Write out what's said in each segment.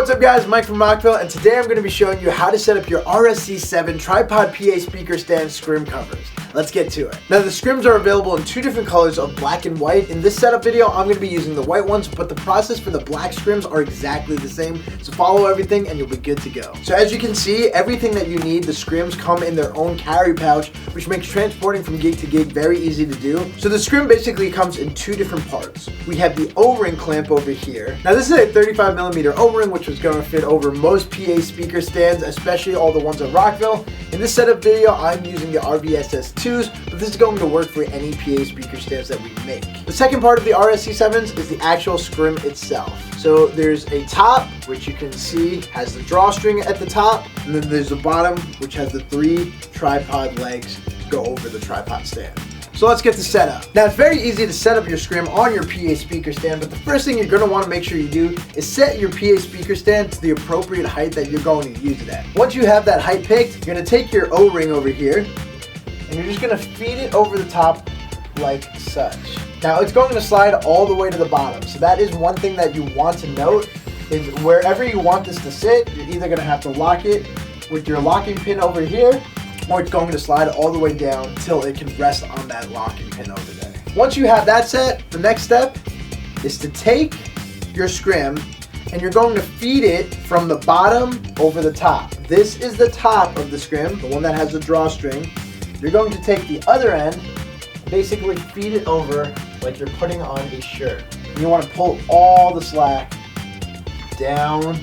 What's up guys, Mike from Rockville, and today I'm going to be showing you how to set up your RSC7 tripod PA speaker stand scrim covers. Let's get to it. Now the scrims are available in two different colors of black and white. In this setup video, I'm going to be using the white ones, but the process for the black scrims are exactly the same. So follow everything and you'll be good to go. So as you can see, everything that you need, the scrims come in their own carry pouch, which makes transporting from gig to gig very easy to do. So the scrim basically comes in two different parts. We have the O-ring clamp over here. Now this is a 35mm O-ring, which is going to fit over most PA speaker stands, especially all the ones at Rockville. In this setup video, I'm using the RSC7W, but this is going to work for any PA speaker stands that we make. The second part of the RSC7s is the actual scrim itself. So there's a top, which you can see has the drawstring at the top, and then there's the bottom, which has the 3 tripod legs to go over the tripod stand. So let's get the setup. Now it's very easy to set up your scrim on your PA speaker stand, but the first thing you're going to want to make sure you do is set your PA speaker stand to the appropriate height that you're going to use it at. Once you have that height picked, you're going to take your O-ring over here, and you're just going to feed it over the top like such. Now it's going to slide all the way to the bottom, so that is one thing that you want to note, is wherever you want this to sit, you're either going to have to lock it with your locking pin over here, or it's going to slide all the way down till it can rest on that locking pin over there. Once you have that set, the next step is to take your scrim and you're going to feed it from the bottom over the top. This is the top of the scrim, the one that has the drawstring. You're going to take the other end and basically feed it over like you're putting on a shirt. And you want to pull all the slack down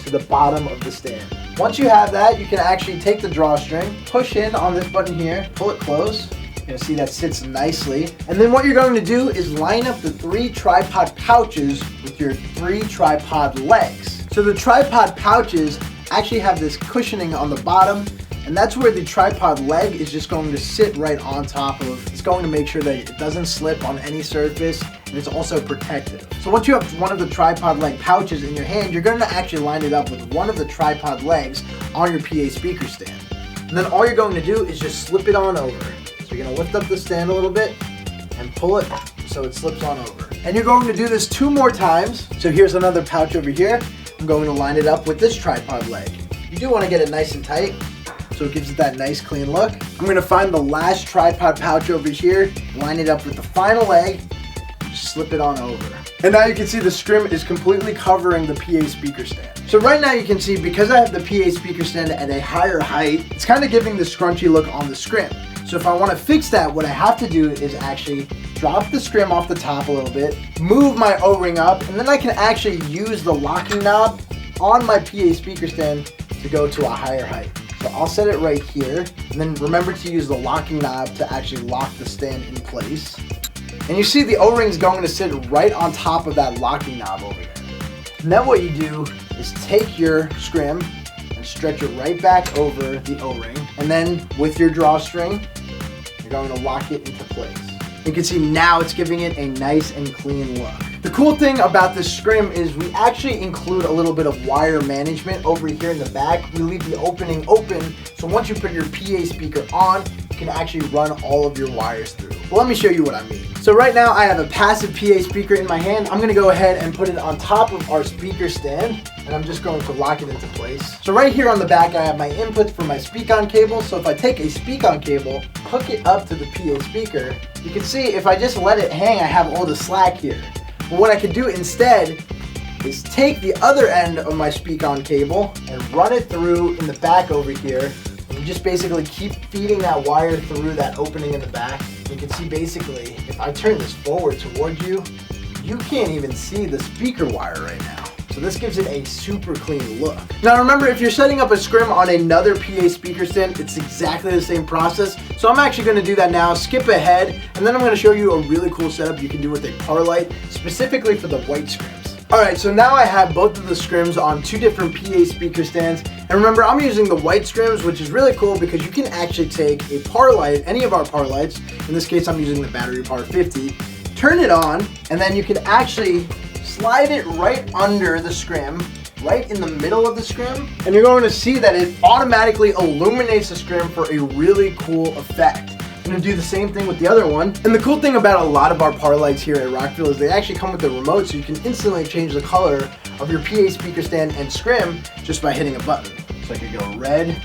to the bottom of the stand. Once you have that, you can actually take the drawstring, push in on this button here, pull it close. You're going to see that sits nicely. And then what you're going to do is line up the 3 tripod pouches with your 3 tripod legs. So the tripod pouches actually have this cushioning on the bottom, and that's where the tripod leg is just going to sit right on top of. It's going to make sure that it doesn't slip on any surface, and it's also protective. So once you have one of the tripod leg pouches in your hand, you're going to actually line it up with one of the tripod legs on your PA speaker stand. And then all you're going to do is just slip it on over. So you're going to lift up the stand a little bit and pull it so it slips on over. And you're going to do this 2 more times. So here's another pouch over here. I'm going to line it up with this tripod leg. You do want to get it nice and tight, so it gives it that nice clean look. I'm going to find the last tripod pouch over here, line it up with the final leg, just slip it on over. And now you can see the scrim is completely covering the PA speaker stand. So right now you can see, because I have the PA speaker stand at a higher height, it's kind of giving the scrunchy look on the scrim. So if I want to fix that, what I have to do is actually drop the scrim off the top a little bit, move my O-ring up, and then I can actually use the locking knob on my PA speaker stand to go to a higher height. So I'll set it right here, and then remember to use the locking knob to actually lock the stand in place. And you see the O-ring is going to sit right on top of that locking knob over here. And then what you do is take your scrim and stretch it right back over the O-ring, and then with your drawstring, you're going to lock it into place. You can see now it's giving it a nice and clean look. The cool thing about this scrim is we actually include a little bit of wire management over here in the back. We leave the opening open, so once you put your PA speaker on, you can actually run all of your wires through. Well, let me show you what I mean. So right now I have a passive PA speaker in my hand. I'm gonna go ahead and put it on top of our speaker stand, and I'm just going to lock it into place. So right here on the back I have my inputs for my speak-on cable. So if I take a speak-on cable, hook it up to the PA speaker, you can see if I just let it hang, I have all the slack here. But what I could do instead is take the other end of my speak-on cable and run it through in the back over here. And you just basically keep feeding that wire through that opening in the back. You can see basically, if I turn this forward towards you, you can't even see the speaker wire right now. So this gives it a super clean look. Now remember, if you're setting up a scrim on another PA speaker stand, it's exactly the same process. So I'm actually going to do that now, skip ahead, and then I'm going to show you a really cool setup you can do with a par light, specifically for the white scrims. Alright, so now I have both of the scrims on 2 different PA speaker stands. And remember, I'm using the white scrims, which is really cool because you can actually take a par light, any of our par lights, in this case I'm using the battery par 50, turn it on, and then you can actually slide it right under the scrim, right in the middle of the scrim, and you're going to see that it automatically illuminates the scrim for a really cool effect. I'm going to do the same thing with the other one. And the cool thing about a lot of our par lights here at Rockville is they actually come with the remote, so you can instantly change the color of your PA speaker stand and scrim just by hitting a button. So I could go red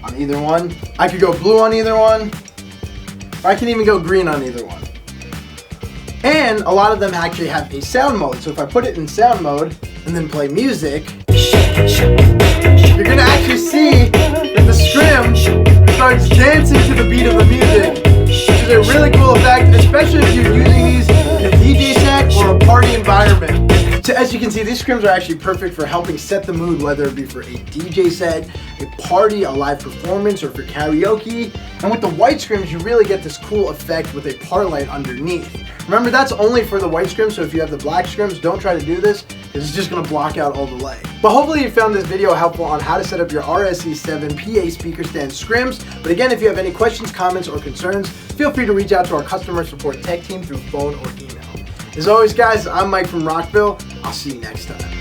on either one. I could go blue on either one. Or I can even go green on either one. And a lot of them actually have a sound mode. So if I put it in sound mode and then play music, you're going to actually see that the scrim starts dancing to the beat of the music, which is a really cool effect, especially if you're using these in a DJ set or a party environment. So as you can see, these scrims are actually perfect for helping set the mood, whether it be for a DJ set, a party, a live performance, or for karaoke. And with the white scrims, you really get this cool effect with a par light underneath. Remember, that's only for the white scrims, so if you have the black scrims, don't try to do this, because it's just going to block out all the light. But hopefully you found this video helpful on how to set up your RSC7 PA speaker stand scrims. But again, if you have any questions, comments, or concerns, feel free to reach out to our customer support tech team through phone or email. As always, guys, I'm Mike from Rockville. I'll see you next time.